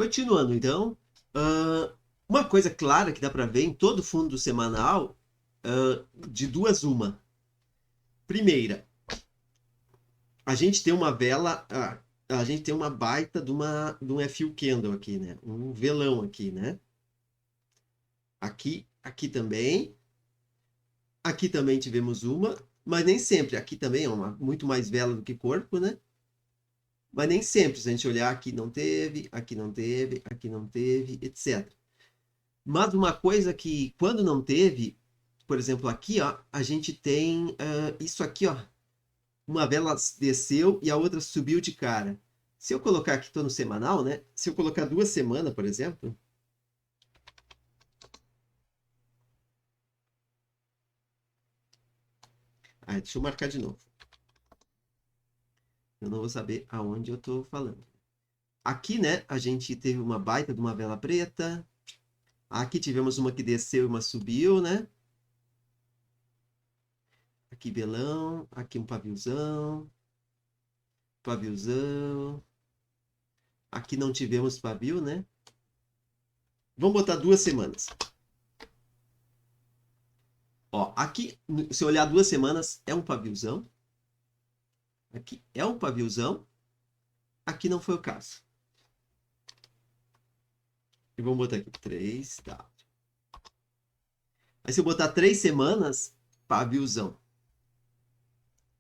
Continuando, então, uma coisa clara que dá para ver em todo fundo semanal, de duas uma. Primeira, a gente tem uma vela, a gente tem uma baita de um FU candle aqui, né? Um velão aqui, né? Aqui também. Aqui também tivemos uma, mas nem sempre. Aqui também é uma muito mais vela do que corpo, né? Mas nem sempre. Se a gente olhar aqui não teve, aqui não teve, aqui não teve, etc. Mas uma coisa que quando não teve, por exemplo, aqui, ó, a gente tem isso aqui, ó. Uma vela desceu e a outra subiu de cara. Se eu colocar aqui, estou no semanal, né? Se eu colocar 2 semanas, por exemplo. Deixa eu marcar de novo. Eu não vou saber aonde eu estou falando. Aqui, né, a gente teve uma baita de uma vela preta. Aqui tivemos uma que desceu e uma subiu, né? Aqui velão, aqui um paviozão, paviozão. Aqui não tivemos pavio, né? Vamos botar 2 semanas. Ó, aqui, se olhar 2 semanas, é um paviozão. Aqui é um paviozão. Aqui não foi o caso. E vamos botar aqui 3, tá. Aí se eu botar 3 semanas, paviozão.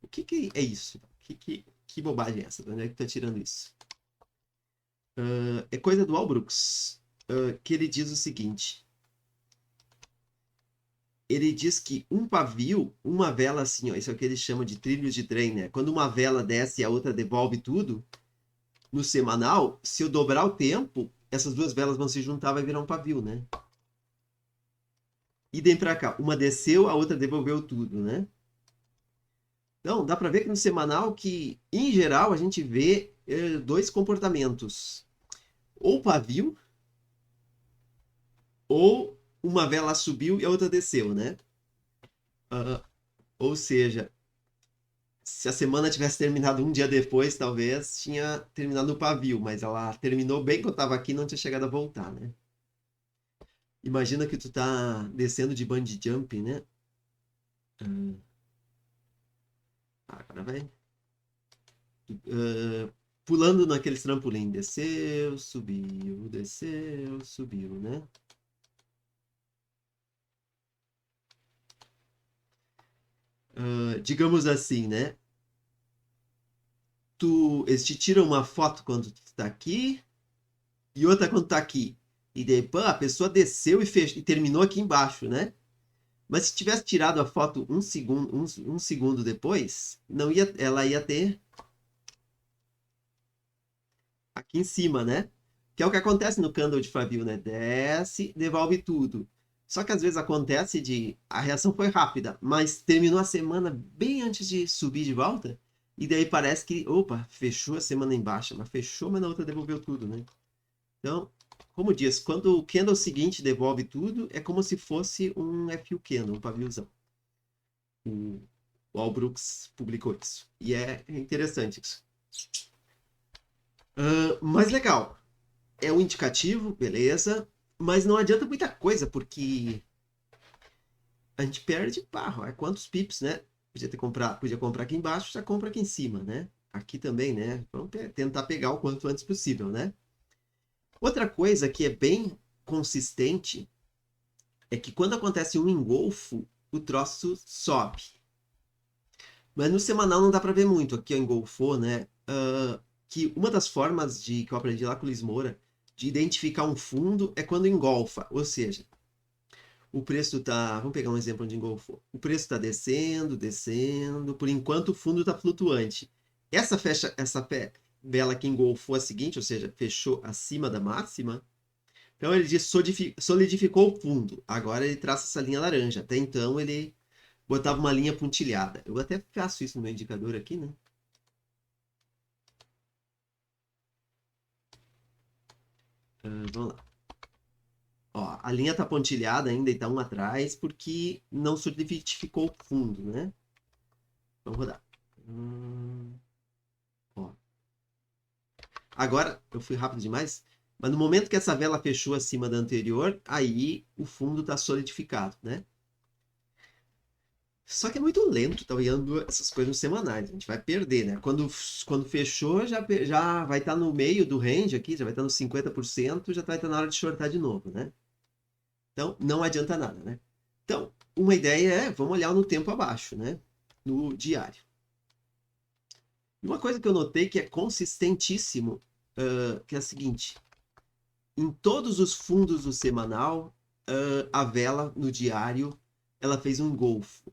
O que é isso? Que bobagem é essa? De onde é que tá tirando isso? É coisa do Al Brooks, que ele diz o seguinte. Ele diz que um pavio, uma vela assim, ó, isso é o que ele chama de trilhos de trem, né? Quando uma vela desce e a outra devolve tudo, no semanal, se eu dobrar o tempo, essas duas velas vão se juntar, vai virar um pavio, né? Idem pra cá, uma desceu, a outra devolveu tudo, né? Então, dá para ver que no semanal que, em geral, a gente vê dois comportamentos. Ou pavio, ou uma vela subiu e a outra desceu, né? Uh, ou seja, se a semana tivesse terminado um dia depois, talvez tinha terminado no pavio, mas ela terminou bem quando eu estava aqui e não tinha chegado a voltar, né? Imagina que tu tá descendo de bungee jump, né? Agora vai. Pulando naqueles trampolim. Desceu, subiu, né? Digamos assim, né? Eles te tiram uma foto quando tu tá aqui e outra quando tá aqui. E depois a pessoa desceu e terminou aqui embaixo, né? Mas se tivesse tirado a foto um segundo depois, não ia, ela ia ter aqui em cima, né? Que é o que acontece no candle de Favio, né? Desce, devolve tudo. Só que às vezes acontece de a reação foi rápida, mas terminou a semana bem antes de subir de volta, e daí parece que, opa, fechou a semana embaixo, mas fechou, mas na outra devolveu tudo, né? Então, como diz, quando o candle seguinte devolve tudo, é como se fosse um FU candle, um paviozão. O Al Brooks publicou isso. E é interessante isso. Mas legal, é um indicativo, beleza, mas não adianta muita coisa, porque a gente perde, pá, quantos pips, né? Podia comprar aqui embaixo, já compra aqui em cima, né? Aqui também, né? Vamos tentar pegar o quanto antes possível, né? Outra coisa que é bem consistente é que quando acontece um engolfo, o troço sobe. Mas no semanal não dá para ver muito. Aqui engolfou, né? Que uma das formas que eu aprendi lá com o Luiz Moura de identificar um fundo é quando engolfa. Ou seja, o preço tá. Vamos pegar um exemplo onde engolfou. O preço está descendo, descendo. Por enquanto o fundo está flutuante. Essa vela que engolfou a seguinte, ou seja, fechou acima da máxima. Então ele diz solidificou o fundo. Agora ele traça essa linha laranja. Até então ele botava uma linha pontilhada. Eu até faço isso no meu indicador aqui, né? Vamos lá. Ó, a linha tá pontilhada ainda e tá um atrás porque não solidificou o fundo, né? Vamos rodar. Ó. Agora, eu fui rápido demais. Mas no momento que essa vela fechou acima da anterior, aí o fundo está solidificado, né? Só que é muito lento, tá olhando essas coisas nos semanais. A gente vai perder, né? Quando fechou, já vai estar no meio do range aqui, já vai estar nos 50%, já vai estar na hora de shortar de novo, né? Então, não adianta nada, né? Então, uma ideia é, vamos olhar no tempo abaixo, né? No diário. E uma coisa que eu notei que é consistentíssimo, que é a seguinte. Em todos os fundos do semanal, a vela no diário, ela fez um engolfo.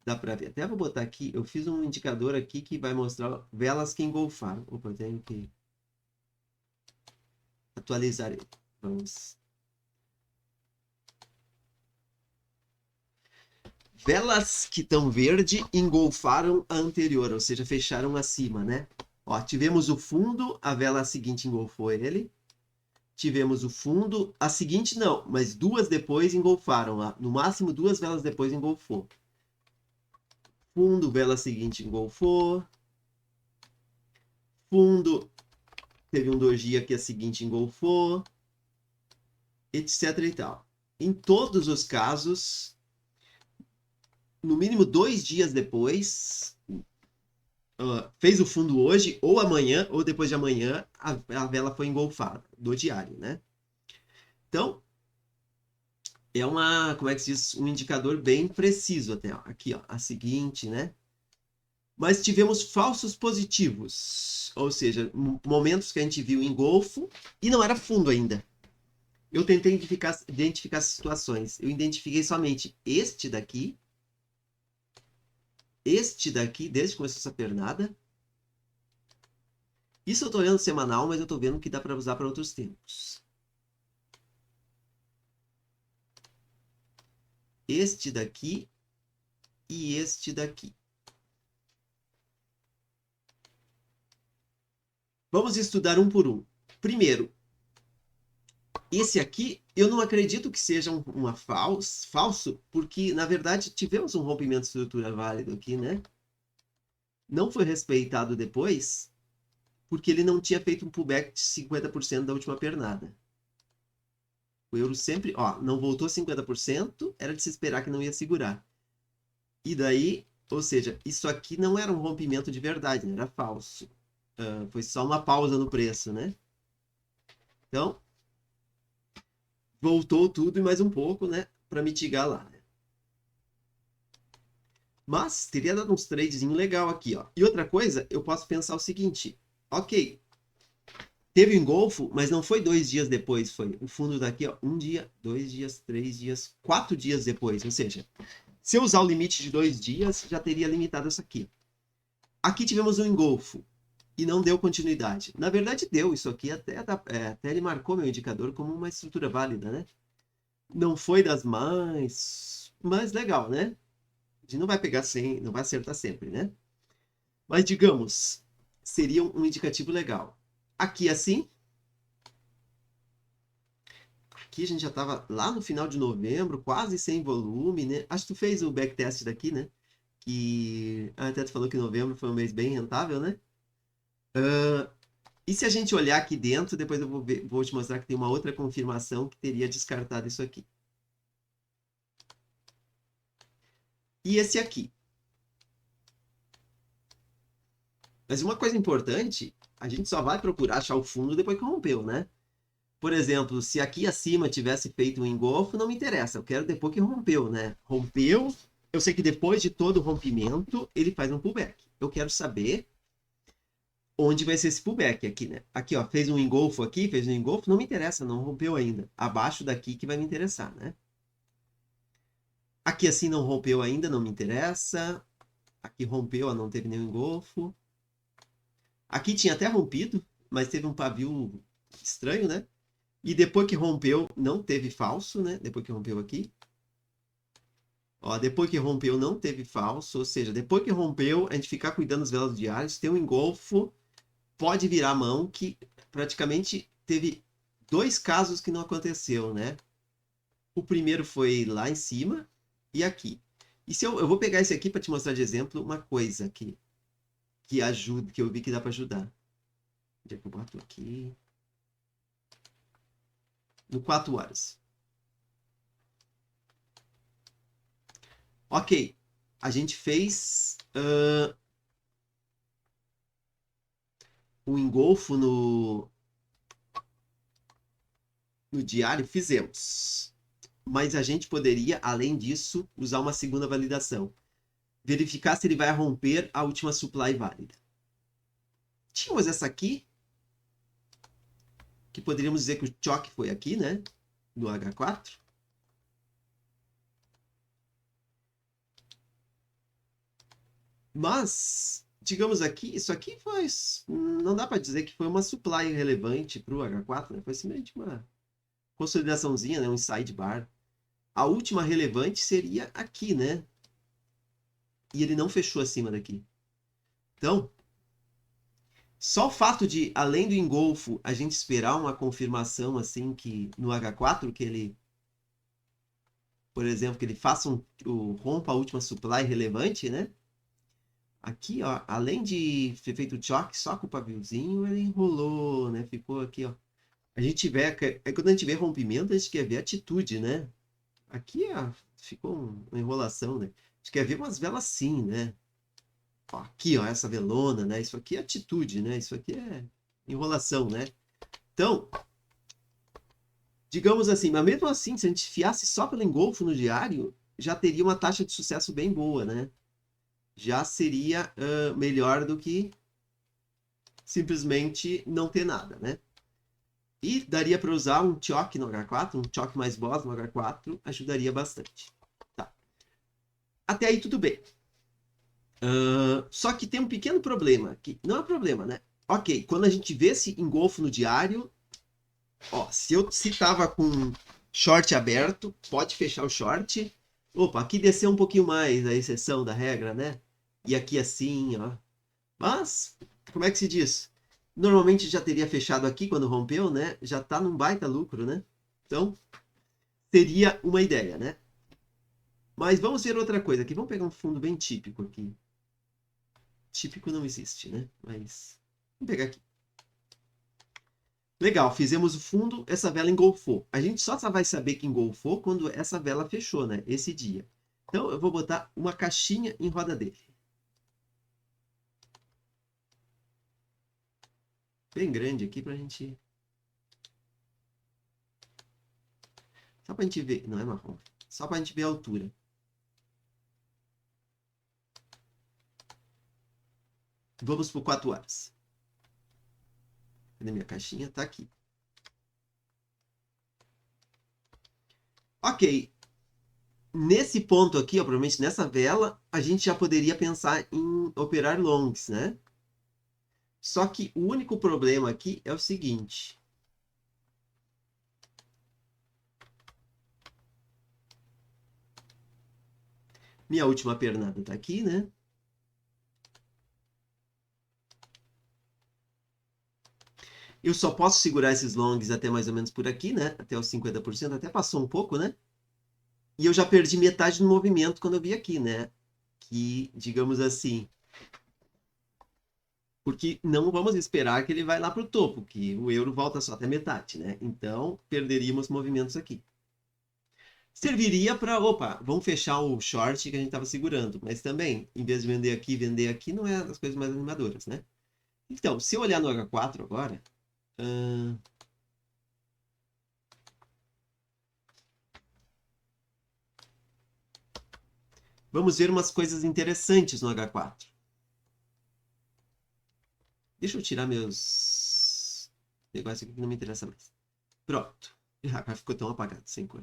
Dá para ver. Até vou botar aqui, eu fiz um indicador aqui que vai mostrar velas que engolfaram. Opa, eu tenho que atualizar ele. Vamos. Velas que estão verde engolfaram a anterior, ou seja, fecharam acima, né? Ó, tivemos o fundo, a vela seguinte engolfou ele. Tivemos o fundo, a seguinte não, mas duas depois engolfaram. No máximo, duas velas depois engolfou. Fundo, vela seguinte engolfou. Fundo, teve um doji aqui, a seguinte engolfou. Etc e tal. Em todos os casos, no mínimo 2 dias depois, fez o fundo hoje, ou amanhã, ou depois de amanhã, a vela foi engolfada, do diário, né? Então, é como é que se diz, um indicador bem preciso até. Ó. Aqui, ó, a seguinte, né? Mas tivemos falsos positivos, ou seja, momentos que a gente viu engolfo e não era fundo ainda. Eu tentei identificar situações. Eu identifiquei somente este daqui, desde que começou essa pernada. Isso eu estou olhando semanal, mas eu estou vendo que dá para usar para outros tempos. Este daqui e este daqui. Vamos estudar um por um. Primeiro, esse aqui, eu não acredito que seja uma falso, porque, na verdade, tivemos um rompimento de estrutura válido aqui, né? Não foi respeitado depois, porque ele não tinha feito um pullback de 50% da última pernada. O euro sempre, ó, não voltou 50%, era de se esperar que não ia segurar. E daí, ou seja, isso aqui não era um rompimento de verdade, né? Era falso. Foi só uma pausa no preço, né? Então, voltou tudo e mais um pouco, né? Para mitigar lá, né? Mas teria dado uns tradezinho legal aqui, ó. E outra coisa, eu posso pensar o seguinte: ok, teve o engolfo, mas não foi 2 dias depois, foi o fundo daqui, ó, 1 dia, 2 dias, 3 dias, 4 dias depois. Ou seja, se eu usar o limite de 2 dias, já teria limitado isso aqui. Aqui tivemos um engolfo e não deu continuidade. Na verdade, deu isso aqui, até ele marcou meu indicador como uma estrutura válida, né? Não foi das mais legal, né? A gente não vai pegar 100, não vai acertar sempre, né? Mas digamos, seria um indicativo legal. Aqui assim, aqui a gente já estava lá no final de novembro, quase sem volume, né? Acho que tu fez o backtest daqui, né? Que até tu falou que novembro foi um mês bem rentável, né? E se a gente olhar aqui dentro, depois eu vou te mostrar que tem uma outra confirmação que teria descartado isso aqui. E esse aqui. Mas uma coisa importante, a gente só vai procurar achar o fundo depois que rompeu, né? Por exemplo, se aqui acima tivesse feito um engolfo, não me interessa. Eu quero depois que rompeu, né? Rompeu, eu sei que depois de todo o rompimento, ele faz um pullback. Eu quero saber onde vai ser esse pullback aqui, né? Aqui, ó, fez um engolfo aqui, fez um engolfo, não me interessa, não rompeu ainda. Abaixo daqui que vai me interessar, né? Aqui assim não rompeu ainda, não me interessa. Aqui rompeu, ó, não teve nenhum engolfo. Aqui tinha até rompido, mas teve um pavio estranho, né? E depois que rompeu, não teve falso, né? Depois que rompeu aqui. Ó, depois que rompeu, não teve falso. Ou seja, depois que rompeu, a gente ficar cuidando das velas diárias, tem um engolfo, pode virar a mão, que praticamente teve 2 casos que não aconteceu, né? O primeiro foi lá em cima e aqui. E se eu vou pegar esse aqui para te mostrar de exemplo uma coisa que ajuda, que eu vi que dá para ajudar. Onde é que eu boto aqui? no 4 horas. Ok, a gente fez o engolfo no diário, fizemos. Mas a gente poderia, além disso, usar uma segunda validação. Verificar se ele vai romper a última supply válida. Tínhamos essa aqui, que poderíamos dizer que o choque foi aqui, né? No H4. Mas, digamos aqui, isso aqui foi. Não dá para dizer que foi uma supply relevante para o H4, né? Foi simplesmente uma consolidaçãozinha, né? Um sidebar. A última relevante seria aqui, né? E ele não fechou acima daqui. Então, só o fato de, além do engolfo, a gente esperar uma confirmação assim que no H4 que ele, por exemplo, que ele faça rompa a última supply relevante, né? Aqui, ó, além de ter feito o choque só com o paviozinho, ele enrolou, né? Ficou aqui, ó. A gente vê, quando a gente vê rompimento, a gente quer ver atitude, né? Aqui, ó, ficou uma enrolação, né? A gente quer ver umas velas assim, né? Ó, aqui, ó, essa velona, né? Isso aqui é atitude, né? Isso aqui é enrolação, né? Então, digamos assim, mas mesmo assim, se a gente fiasse só pelo engolfo no diário, já teria uma taxa de sucesso bem boa, né? Já seria melhor do que simplesmente não ter nada, né? E daria para usar um choque no H4, um choque mais boss no H4, ajudaria bastante. Tá. Até aí tudo bem. Só que tem um pequeno problema, que não é problema, né? Ok, quando a gente vê esse engolfo no diário, ó, se tava com short aberto, pode fechar o short. Opa, aqui desceu um pouquinho mais a exceção da regra, né? E aqui assim, ó. Mas, como é que se diz? Normalmente já teria fechado aqui quando rompeu, né? Já tá num baita lucro, né? Então, seria uma ideia, né? Mas vamos ver outra coisa aqui. Vamos pegar um fundo bem típico aqui. Típico não existe, né? Mas, vamos pegar aqui. Legal, fizemos o fundo, essa vela engolfou. A gente só vai saber que engolfou quando essa vela fechou, né? Esse dia. Então, eu vou botar uma caixinha em roda dele. Bem grande aqui pra gente... Só pra gente ver... Não é marrom. Só pra gente ver a altura. Vamos por 4 horas. Cadê minha caixinha? Tá aqui. Ok. Nesse ponto aqui, ó, provavelmente nessa vela, a gente já poderia pensar em operar longs, né? Só que o único problema aqui é o seguinte. Minha última pernada tá aqui, né? Eu só posso segurar esses longs até mais ou menos por aqui, né? Até os 50%, até passou um pouco, né? E eu já perdi metade do movimento quando eu vi aqui, né? Que, digamos assim, porque não vamos esperar que ele vai lá para o topo, que o euro volta só até metade, né? Então, perderíamos movimentos aqui. Serviria para, opa, vamos fechar o short que a gente estava segurando, mas também, em vez de vender aqui, não é das coisas mais animadoras, né? Então, se eu olhar no H4 agora, vamos ver umas coisas interessantes no H4. Deixa eu tirar meus negócios aqui que não me interessa mais. Pronto. Agora ficou tão apagado, sem cor.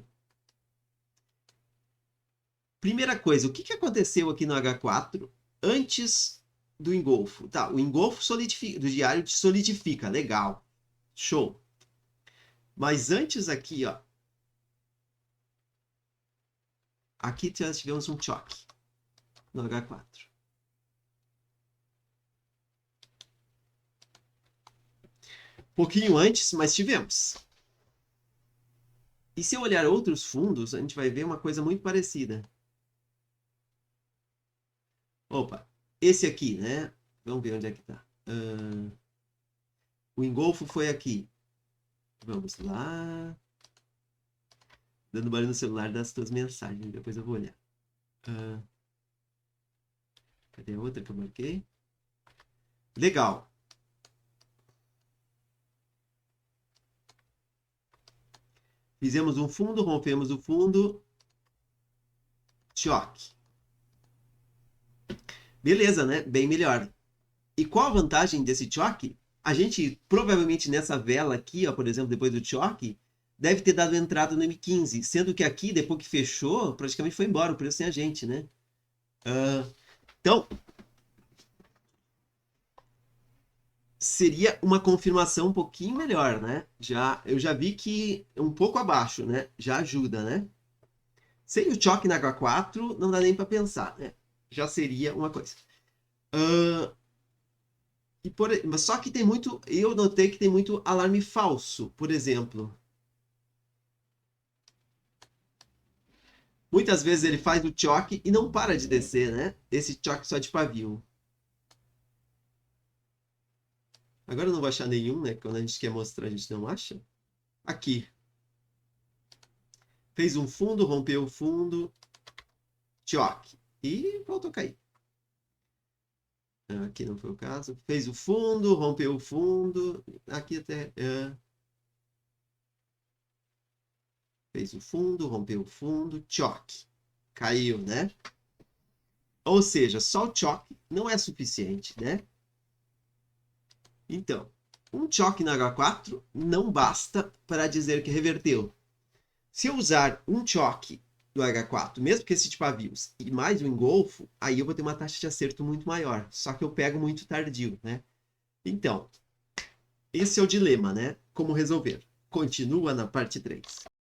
Primeira coisa, o que aconteceu aqui no H4 antes do engolfo? Tá, o engolfo do diário solidifica, legal. Show. Mas antes aqui, ó. Aqui nós tivemos um choque no H4. Pouquinho antes, mas tivemos. E se eu olhar outros fundos, a gente vai ver uma coisa muito parecida. Opa, esse aqui, né? Vamos ver onde é que tá. O engolfo foi aqui. Vamos lá. dando barulho no celular das tuas mensagens. Depois eu vou olhar. Ah, cadê a outra que eu marquei? Legal. Fizemos um fundo, rompemos o fundo. Choque. Beleza, né? Bem melhor. E qual a vantagem desse choque? A gente, provavelmente nessa vela aqui, ó, por exemplo, depois do choque, deve ter dado entrada no M15. Sendo que aqui, depois que fechou, praticamente foi embora o preço sem a gente, né? Então, seria uma confirmação um pouquinho melhor, né? Eu já vi que um pouco abaixo, né? Já ajuda, né? Sem o choque na H4, não dá nem para pensar, né? Já seria uma coisa. Mas só que tem muito. Eu notei que tem muito alarme falso, por exemplo. Muitas vezes ele faz o choque e não para de descer, né? Esse choque só de pavio. Agora eu não vou achar nenhum, né? Quando a gente quer mostrar, a gente não acha. Aqui. Fez um fundo, rompeu o fundo. Choque. E voltou a cair. Aqui não foi o caso. Fez o fundo, rompeu o fundo. Aqui até. Fez o fundo, rompeu o fundo. Choque. Caiu, né? Ou seja, só o choque não é suficiente, né? Então, um choque na H4 não basta para dizer que reverteu. Se eu usar um choque do H4, mesmo que esse de pavios, e mais um engolfo, aí eu vou ter uma taxa de acerto muito maior. Só que eu pego muito tardio, né? Então, esse é o dilema, né? Como resolver? Continua na parte 3.